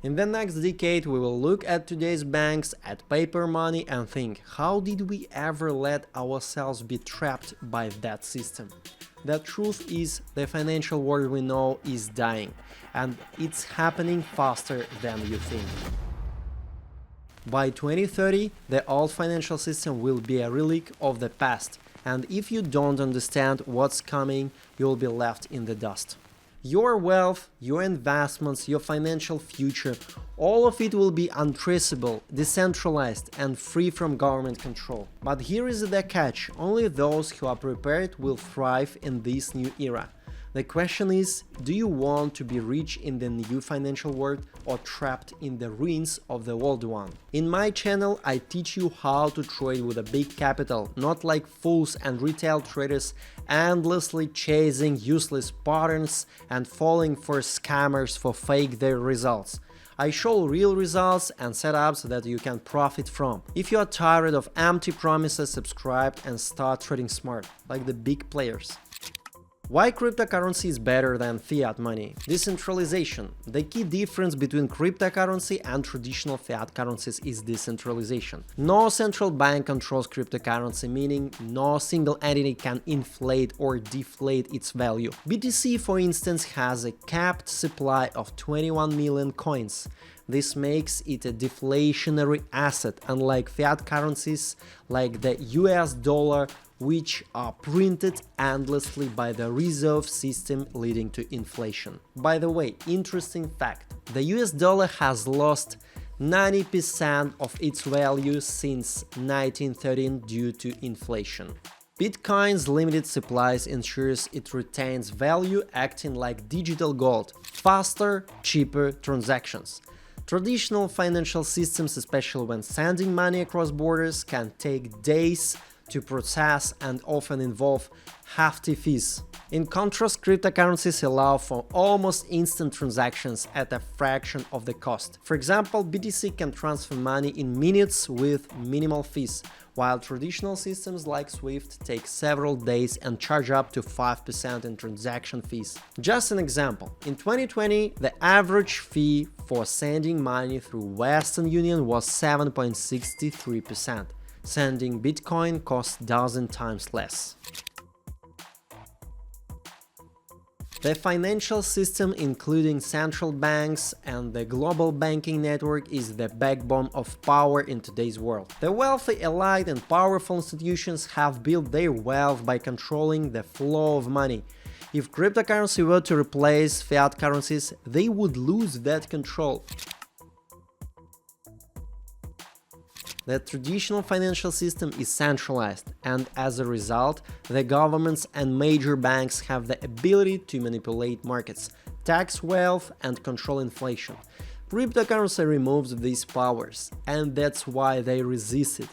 In the next decade, we will look at today's banks, at paper money, and think, how did we ever let ourselves be trapped by that system? The truth is, the financial world we know is dying, and it's happening faster than you think. By 2030, the old financial system will be a relic of the past, and if you don't understand what's coming, you'll be left in the dust. Your wealth, your investments, your financial future, all of it will be untraceable, decentralized, and free from government control. But here is the catch: only those who are prepared will thrive in this new era. The question is, do you want to be rich in the new financial world or trapped in the ruins of the old one? In my channel, I teach you how to trade with a big capital, not like fools and retail traders endlessly chasing useless patterns and falling for scammers for fake their results. I show real results and setups that you can profit from. If you are tired of empty promises, subscribe and start trading smart, like the big players. Why cryptocurrency is better than fiat money? Decentralization. The key difference between cryptocurrency and traditional fiat currencies is decentralization. No central bank controls cryptocurrency, meaning no single entity can inflate or deflate its value. BTC, for instance, has a capped supply of 21 million coins. This makes it a deflationary asset, unlike fiat currencies like the US dollar, which are printed endlessly by the reserve system, leading to inflation. By the way, interesting fact: the US dollar has lost 90% of its value since 1913 due to inflation. Bitcoin's limited supplies ensures it retains value, acting like digital gold. Faster, cheaper transactions. Traditional financial systems, especially when sending money across borders, can take days to process and often involve hefty fees. In contrast, cryptocurrencies allow for almost instant transactions at a fraction of the cost. For example, BTC can transfer money in minutes with minimal fees, while traditional systems like SWIFT take several days and charge up to 5% in transaction fees. Just an example, in 2020, the average fee for sending money through Western Union was 7.63%. Sending Bitcoin costs a dozen times less. The financial system, including central banks and the global banking network, is the backbone of power in today's world. The wealthy, elite, and powerful institutions have built their wealth by controlling the flow of money. If cryptocurrency were to replace fiat currencies, they would lose that control. The traditional financial system is centralized, and as a result, the governments and major banks have the ability to manipulate markets, tax wealth, and control inflation. Cryptocurrency removes these powers, and that's why they resist it.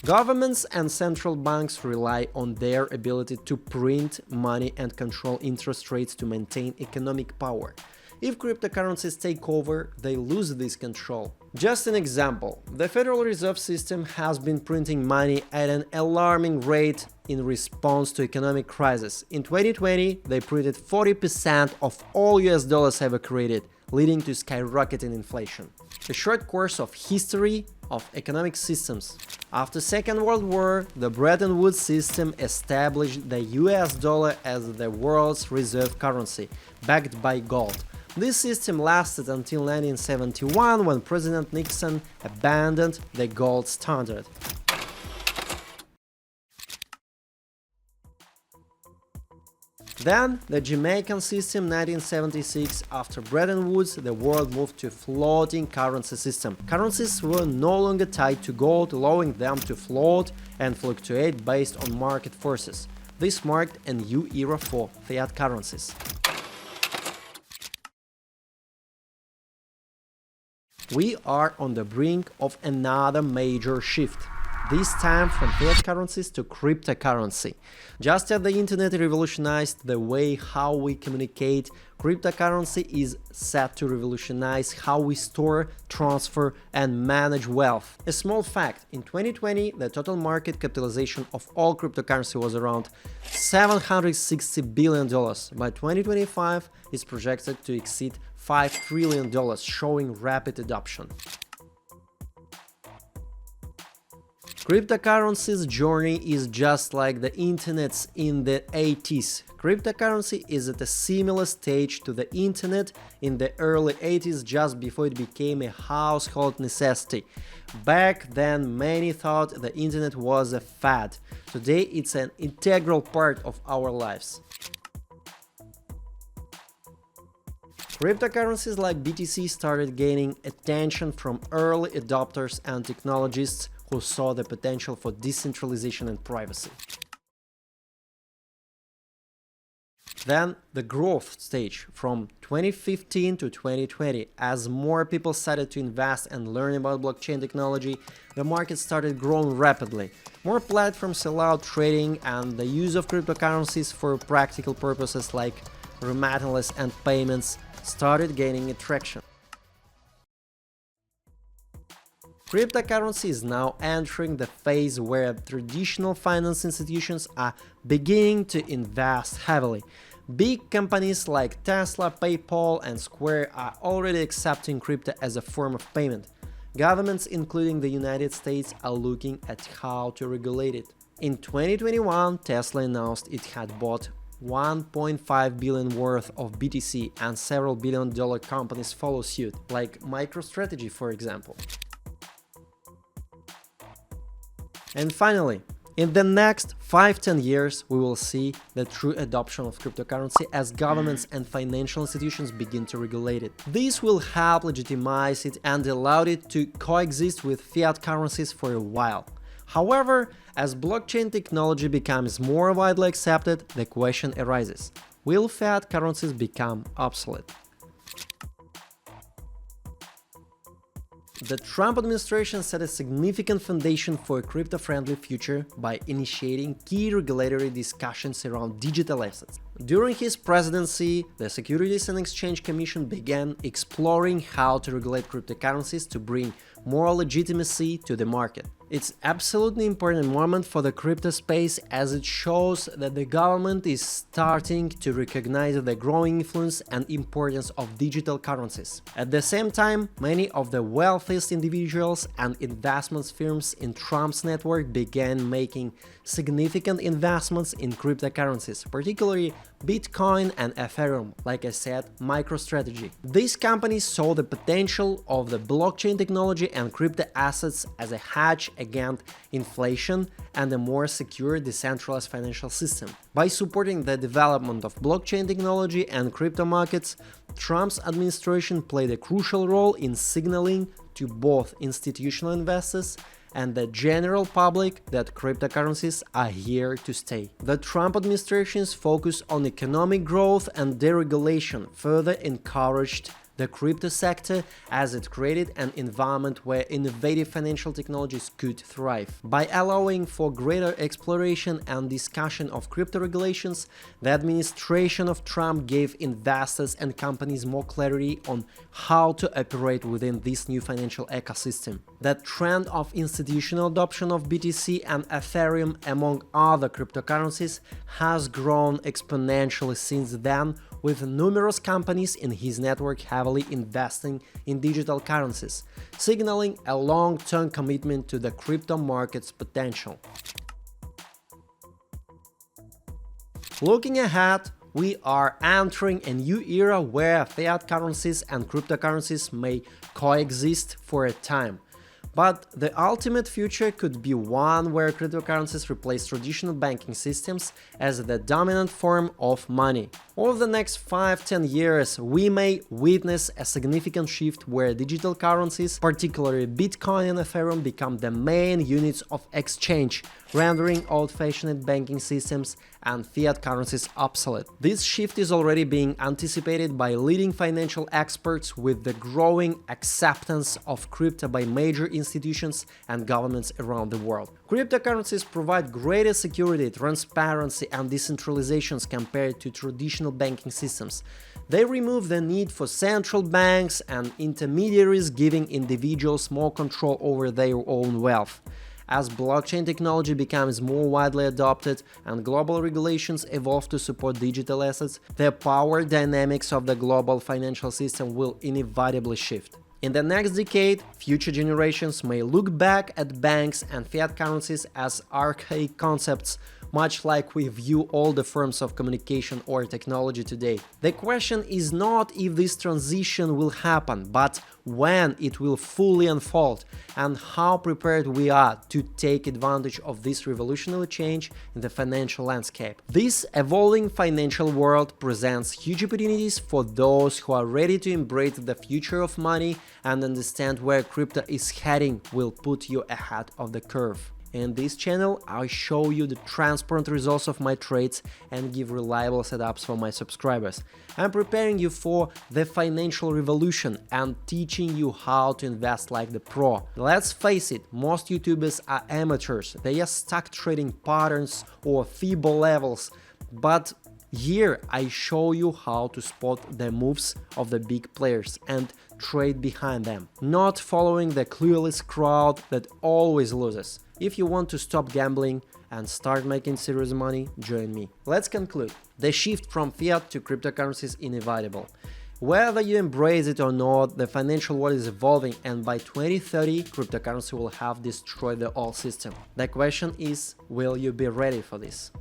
Governments and central banks rely on their ability to print money and control interest rates to maintain economic power. If cryptocurrencies take over, they lose this control. Just an example, the Federal Reserve System has been printing money at an alarming rate in response to economic crisis. In 2020, they printed 40% of all US dollars ever created, leading to skyrocketing inflation. A short course of history of economic systems. After Second World War, the Bretton Woods system established the US dollar as the world's reserve currency, backed by gold. This system lasted until 1971, when President Nixon abandoned the gold standard. Then, the Jamaican system 1976, after Bretton Woods, the world moved to a floating currency system. Currencies were no longer tied to gold, allowing them to float and fluctuate based on market forces. This marked a new era for fiat currencies. We are on the brink of another major shift. this time from fiat currencies to cryptocurrency. Just as the internet revolutionized the way how we communicate, cryptocurrency is set to revolutionize how we store, transfer, and manage wealth. A small fact, in 2020, the total market capitalization of all cryptocurrency was around $760 billion. By 2025, it's projected to exceed $5 trillion, showing rapid adoption. Cryptocurrency's journey is just like the internet's in the 80s. Cryptocurrency is at a similar stage to the internet in the early 80s, just before it became a household necessity. Back then, many thought the internet was a fad. Today, it's an integral part of our lives. Cryptocurrencies like BTC started gaining attention from early adopters and technologists who saw the potential for decentralization and privacy. Then the growth stage from 2015 to 2020, as more people started to invest and learn about blockchain technology, the market started growing rapidly. More platforms allowed trading, and the use of cryptocurrencies for practical purposes like remittances and payments started gaining attraction. Cryptocurrency is now entering the phase where traditional finance institutions are beginning to invest heavily. Big companies like Tesla, PayPal, and Square are already accepting crypto as a form of payment. Governments, including the United States, are looking at how to regulate it. In 2021, Tesla announced it had bought $1.5 billion worth of BTC, and several billion-dollar companies follow suit, like MicroStrategy, for example. And finally, in the next 5-10 years, we will see the true adoption of cryptocurrency as governments and financial institutions begin to regulate it. This will help legitimize it and allow it to coexist with fiat currencies for a while. However, as blockchain technology becomes more widely accepted, the question arises: will fiat currencies become obsolete? The Trump administration set a significant foundation for a crypto-friendly future by initiating key regulatory discussions around digital assets. During his presidency, the Securities and Exchange Commission began exploring how to regulate cryptocurrencies to bring more legitimacy to the market. It's absolutely important moment for the crypto space, as it shows that the government is starting to recognize the growing influence and importance of digital currencies. At the same time, many of the wealthiest individuals and investment firms in Trump's network began making significant investments in cryptocurrencies, particularly Bitcoin and Ethereum, like I said, MicroStrategy. These companies saw the potential of the blockchain technology and crypto assets as a hedge against inflation and a more secure decentralized financial system. By supporting the development of blockchain technology and crypto markets, Trump's administration played a crucial role in signaling to both institutional investors and the general public that cryptocurrencies are here to stay. The Trump administration's focus on economic growth and deregulation further encouraged the crypto sector, as it created an environment where innovative financial technologies could thrive. By allowing for greater exploration and discussion of crypto regulations, the administration of Trump gave investors and companies more clarity on how to operate within this new financial ecosystem. The trend of institutional adoption of BTC and Ethereum, among other cryptocurrencies, has grown exponentially since then, with numerous companies in his network heavily investing in digital currencies, signaling a long-term commitment to the crypto market's potential. Looking ahead, we are entering a new era where fiat currencies and cryptocurrencies may coexist for a time. But the ultimate future could be one where cryptocurrencies replace traditional banking systems as the dominant form of money. Over the next 5-10 years, we may witness a significant shift where digital currencies, particularly Bitcoin and Ethereum, become the main units of exchange, rendering old-fashioned banking systems and fiat currencies obsolete. This shift is already being anticipated by leading financial experts with the growing acceptance of crypto by major institutions and governments around the world. Cryptocurrencies provide greater security, transparency, and decentralization compared to traditional banking systems. They remove the need for central banks and intermediaries, giving individuals more control over their own wealth. As blockchain technology becomes more widely adopted and global regulations evolve to support digital assets, the power dynamics of the global financial system will inevitably shift. In the next decade, future generations may look back at banks and fiat currencies as archaic concepts, much like we view all the forms of communication or technology today. The question is not if this transition will happen, but when it will fully unfold, and how prepared we are to take advantage of this revolutionary change in the financial landscape. This evolving financial world presents huge opportunities for those who are ready to embrace the future of money and understand where crypto is heading will put you ahead of the curve. In this channel, I show you the transparent results of my trades and give reliable setups for my subscribers. I'm preparing you for the financial revolution and teaching you how to invest like the pro. Let's face it, most YouTubers are amateurs. They are stuck trading patterns or feeble levels, but here I show you how to spot the moves of the big players and trade behind them, not following the clueless crowd that always loses. If you want to stop gambling and start making serious money, join me. Let's conclude. The shift from fiat to cryptocurrency is inevitable. Whether you embrace it or not, the financial world is evolving, and by 2030, cryptocurrency will have destroyed the old system. The question is, will you be ready for this?